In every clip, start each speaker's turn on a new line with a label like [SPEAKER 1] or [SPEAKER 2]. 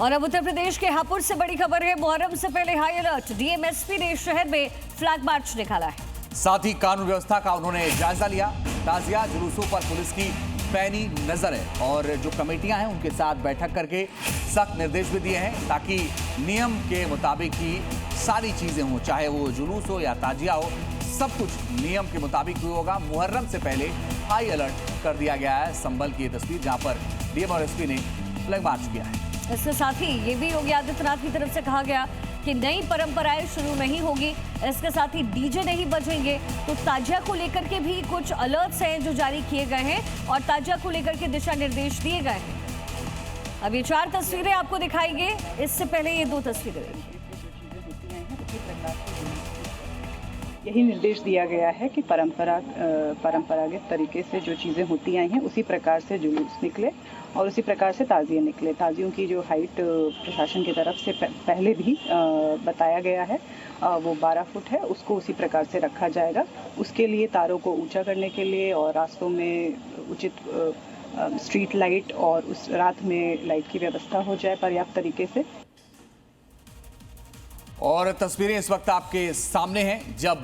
[SPEAKER 1] और अब उत्तर प्रदेश के हापुड़ से बड़ी खबर है। मुहर्रम से पहले हाई अलर्ट, डीएमएसपी ने शहर में फ्लैग मार्च निकाला है।
[SPEAKER 2] साथ ही कानून व्यवस्था का उन्होंने जायजा लिया। ताजिया जुलूसों पर पुलिस की पैनी नजर है और जो कमेटियां हैं उनके साथ बैठक करके सख्त निर्देश भी दिए हैं ताकि नियम के मुताबिक ही सारी चीजें हों, चाहे वो जुलूस हो या ताजिया हो, सब कुछ नियम के मुताबिक ही होगा। मुहर्रम से पहले हाई अलर्ट कर दिया गया है। संभल की ये तस्वीर जहां पर डीएम और एसपी ने फ्लैग मार्च किया है।
[SPEAKER 1] इसके साथ ही ये भी योगी आदित्यनाथ की तरफ से कहा गया कि नई परंपराएं शुरू नहीं होगी। इसके साथ ही डीजे नहीं बजेंगे। तो ताजिया को लेकर के भी कुछ अलर्ट्स हैं जो जारी किए गए हैं और ताजिया को लेकर के दिशा निर्देश दिए गए हैं। अब ये 4 तस्वीरें आपको दिखाएंगे, इससे पहले ये 2 तस्वीरें देखिए।
[SPEAKER 3] यही निर्देश दिया गया है कि परंपरागत तरीके से जो चीज़ें होती आई हैं उसी प्रकार से जुलूस निकले और उसी प्रकार से ताज़िए निकले। ताज़ियों की जो हाइट प्रशासन की तरफ से पहले भी बताया गया है वो 12 फुट है, उसको उसी प्रकार से रखा जाएगा। उसके लिए तारों को ऊंचा करने के लिए और रास्तों में उचित स्ट्रीट लाइट और उस रात में लाइट की व्यवस्था हो जाए पर्याप्त तरीके से।
[SPEAKER 2] और तस्वीरें इस वक्त आपके सामने हैं जब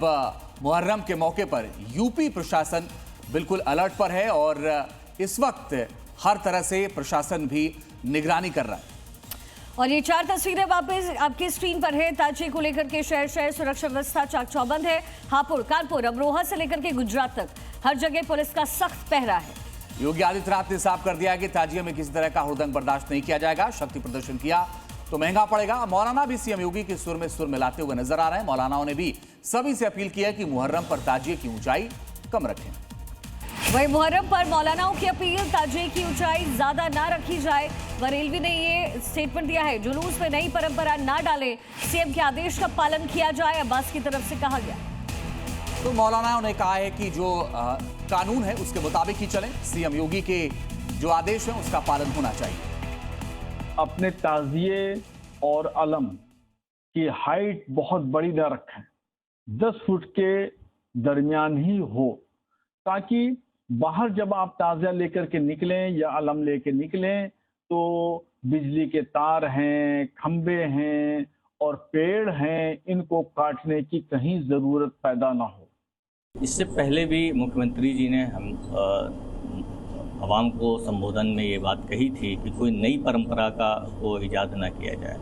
[SPEAKER 2] मुहर्रम के मौके पर यूपी प्रशासन बिल्कुल अलर्ट पर है और इस वक्त हर तरह से प्रशासन भी निगरानी कर रहा है।
[SPEAKER 1] और ये 4 तस्वीरें वापस आपकी स्क्रीन पर है। ताजिए को लेकर के शहर सुरक्षा व्यवस्था चाक चौबंद है। हापुड़, कानपुर, अमरोहा से लेकर के गुजरात तक हर जगह पुलिस का सख्त पहरा है।
[SPEAKER 2] योगी आदित्यनाथ ने साफ कर दिया कि ताजिए में किसी तरह का हुड़दंग बर्दाश्त नहीं किया जाएगा। शक्ति प्रदर्शन किया तो महंगा पड़ेगा। मौलाना भी सीएम योगी के सुर में सुर मिलाते हुए नजर आ रहे हैं। मौलानाओं ने भी सभी से अपील की है कि मुहर्रम पर ताजिए की ऊंचाई कम रखें।
[SPEAKER 1] वही मुहर्रम पर मौलानाओं की अपील, ताजिए की ऊंचाई ज्यादा ना रखी जाए। बरेलवी ने ये स्टेटमेंट दिया है, जुलूस में नई परंपरा ना डालें, सीएम के आदेश का पालन किया जाए, अब्बास की तरफ से कहा गया।
[SPEAKER 2] तो मौलानाओं ने कहा है कि जो कानून है उसके मुताबिक ही चलें। सीएम योगी के जो आदेश है उसका पालन होना चाहिए।
[SPEAKER 4] अपने ताजिए और अलम की हाइट बहुत बड़ी न रखें, 10 फुट के दरमियान ही हो, ताकि बाहर जब आप ताजिया लेकर के निकलें या अलम लेकर निकलें तो बिजली के तार हैं, खंबे हैं और पेड़ हैं, इनको काटने की कहीं जरूरत पैदा ना हो।
[SPEAKER 5] इससे पहले भी मुख्यमंत्री जी ने हम आवाम को संबोधन में ये बात कही थी कि कोई नई परंपरा का को इजाद ना किया जाए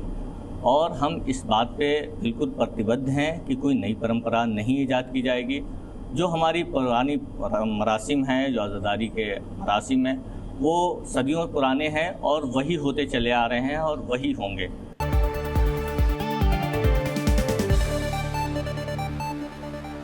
[SPEAKER 5] और हम इस बात पे बिल्कुल प्रतिबद्ध हैं कि कोई नई परंपरा नहीं इजाद की जाएगी। जो हमारी पुरानी मरासिम हैं, जो आज़ादारी के मरासिम हैं, वो सदियों पुराने हैं और वही होते चले आ रहे हैं और वही होंगे।